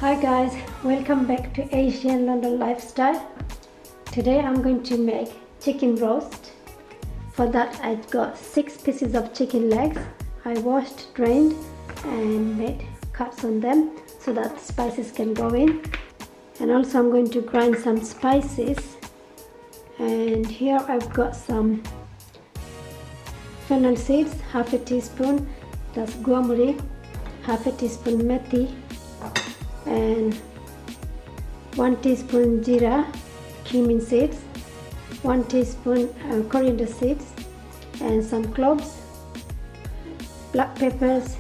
Hi guys, welcome back to Asian London Lifestyle. Today I'm going to make chicken roast. For that I've got 6 pieces of chicken legs. I washed, drained and made cuts on them so that spices can go in. And also I'm going to grind some spices. And here I've got some fennel seeds, half a teaspoon. That's guamuri, half a teaspoon methi, and 1 teaspoon jeera, cumin seeds, 1 teaspoon coriander seeds, and some cloves, black peppers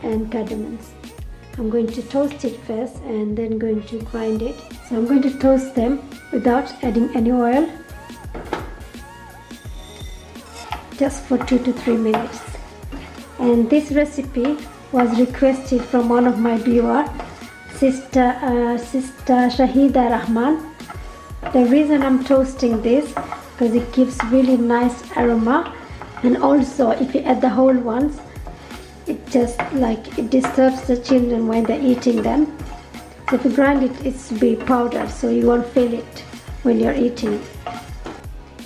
and cardamoms. I'm going to toast it first and then going to grind it. So I'm going to toast them without adding any oil, just for 2 to 3 minutes. And this recipe was requested from one of my viewers, Sister Shahida Rahman. The reason I'm toasting this because it gives really nice aroma, and also if you add the whole ones, it just like it disturbs the children when they're eating them. So if you grind it, it's be powder, so you won't feel it when you're eating it.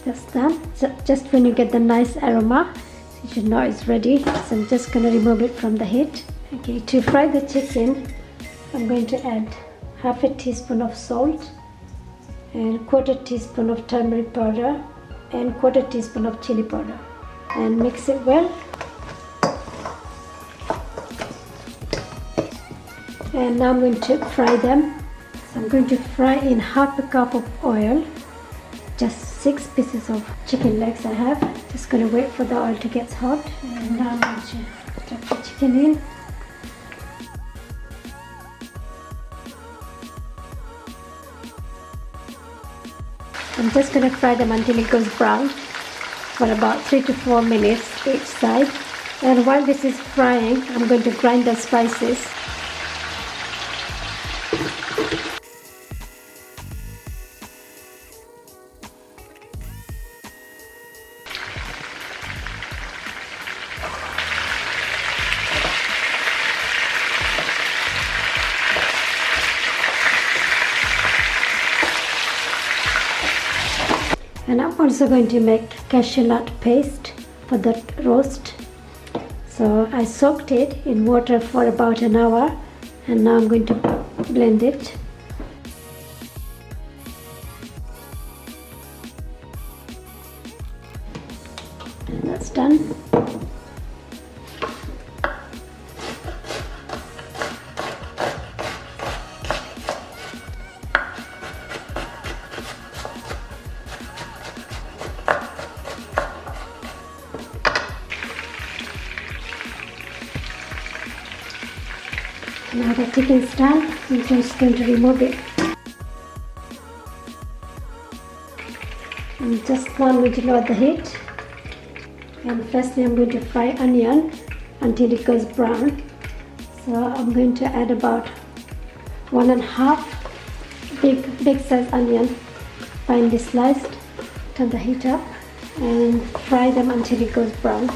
That's done. So just when you get the nice aroma, you should know it's ready. So I'm just going to remove it from the heat. Okay, to fry the chicken, I'm going to add half a teaspoon of salt and 1/4 teaspoon of turmeric powder and 1/4 teaspoon of chili powder, and mix it well. And now I'm going to fry them. So I'm going to fry in half a cup of oil. Just 6 pieces of chicken legs I have. Just going to wait for the oil to get hot. And now I'm going to drop the chicken in. I'm just going to fry them until it goes brown for about 3 to 4 minutes each side. And while this is frying, I'm going to grind the spices. And I'm also going to make cashew nut paste for the roast. So I soaked it in water for about an hour, and now I'm going to blend it. And that's done. Now the chicken's done, I'm just going to remove it. I'm just now going to lower the heat. And firstly I'm going to fry onion until it goes brown. So I'm going to add about 1.5 big size onion, finely sliced. Turn the heat up and fry them until it goes brown.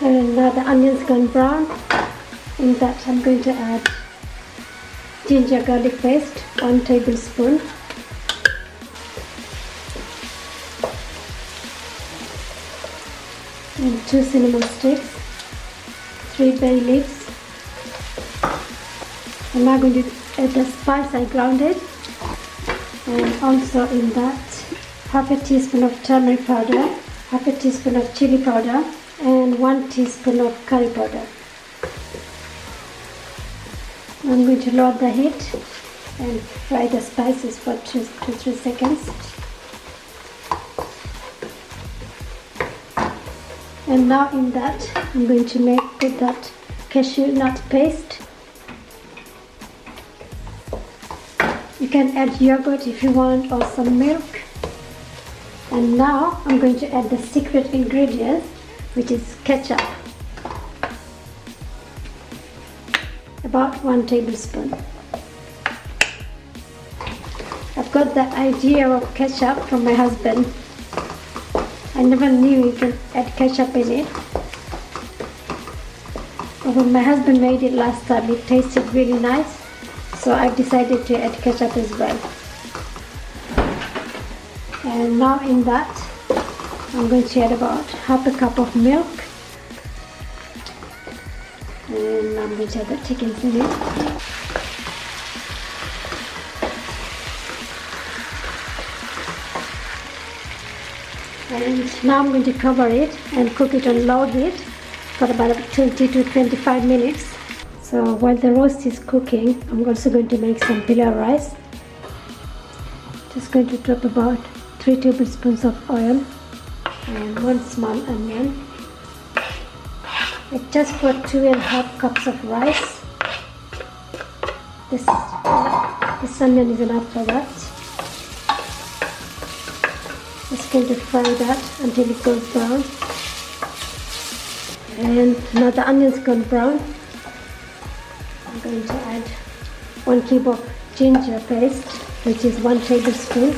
And now the onions gone brown. In that I'm going to add ginger garlic paste, 1 tablespoon. And 2 cinnamon sticks, 3 bay leaves. I'm now going to add the spice I grounded. And also in that, half a teaspoon of turmeric powder, half a teaspoon of chili powder, and 1 teaspoon of curry powder. I'm going to lower the heat and fry the spices for 2 to 3 seconds. And now in that, I'm going to put that cashew nut paste. You can add yogurt if you want, or some milk. And now I'm going to add the secret ingredient, which is ketchup. about 1 tablespoon. got the idea of ketchup from my husband. I never knew you can add ketchup in it. But when my husband made it last time, it tasted really nice. So I decided to add ketchup as well. And now in that, I'm going to add about half a cup of milk. And I'm going to add the chickens in it. And now I'm going to cover it and cook it on low heat for about 20 to 25 minutes. So while the roast is cooking, I'm also going to make some pilau rice. Just going to drop about 3 tablespoons of oil and 1 small onion. It's just for 2.5 cups of rice. This onion is enough for that. Just going to fry that until it goes brown. And now the onions gone brown, I'm going to add 1 cube of ginger paste, which is 1 tablespoon.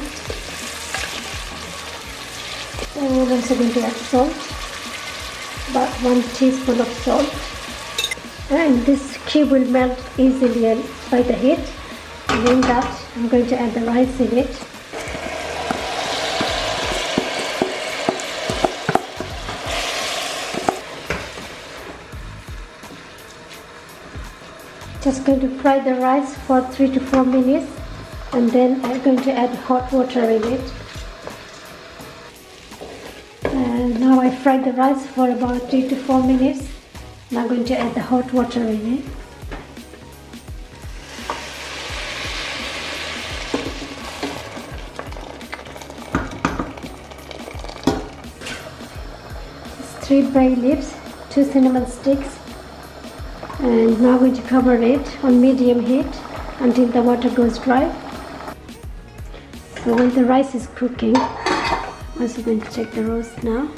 And I'm also going to add salt, about 1 teaspoon of salt. And this cube will melt easily by the heat. And in that, I'm going to add the rice in it. Just going to fry the rice for 3 to 4 minutes, and then I'm going to add hot water in it. And now I fried the rice for about 3 to 4 minutes. Now I'm going to add the hot water in it. Just 3 bay leaves, 2 cinnamon sticks. And now I'm going to cover it on medium heat until the water goes dry. So when the rice is cooking, I'm also going to check the roast now.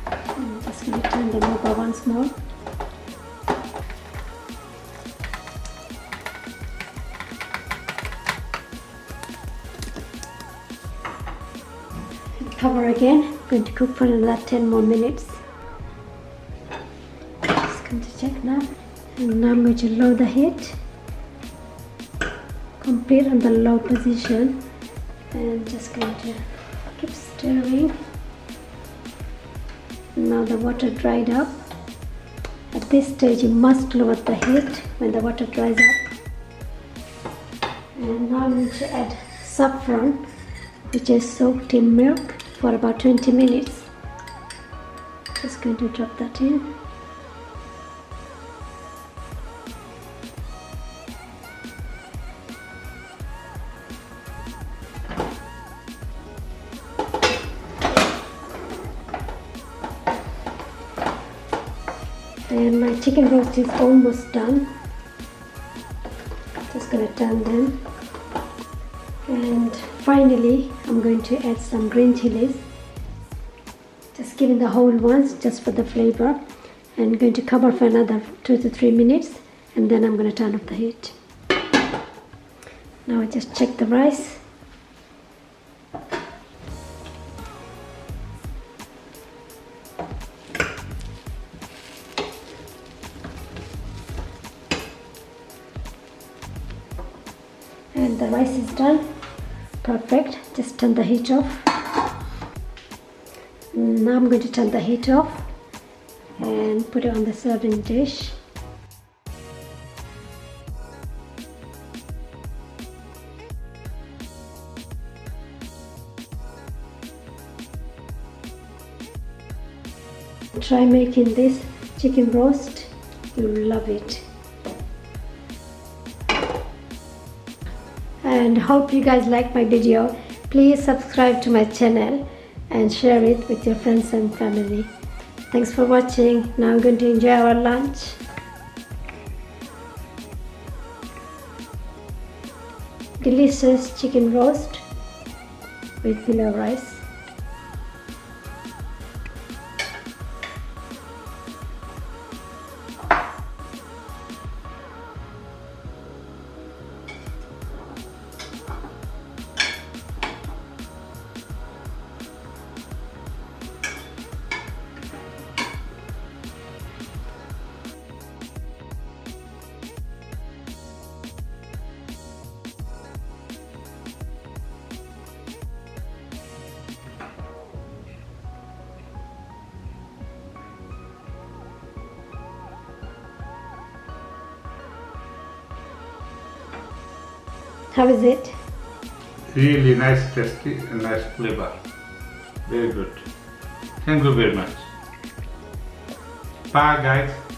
I'm just going to turn them over once more. Cover again. I'm going to cook for another 10 more minutes. Going to check now, and now I'm going to lower the heat, complete on the low position, and just going to keep stirring. Now the water dried up. At this stage you must lower the heat when the water dries up. And now I'm going to add saffron, which is soaked in milk for about 20 minutes. Just going to drop that in. And my chicken roast is almost done. Just gonna turn them. And finally, I'm going to add some green chilies. Just giving the whole ones just for the flavor. And going to cover for another 2 to 3 minutes. And then I'm gonna turn off the heat. Now I just check the rice. And the rice is done. Perfect. Just turn the heat off. Now I'm going to turn the heat off and put it on the serving dish. Try making this chicken roast. You'll love it. And hope you guys like my video. Please subscribe to my channel and share it with your friends and family. Thanks for watching. Now I'm going to enjoy our lunch. Delicious chicken roast with pilau rice. How is it? Really nice, tasty, and nice flavor. Very good. Thank you very much. Bye, guys.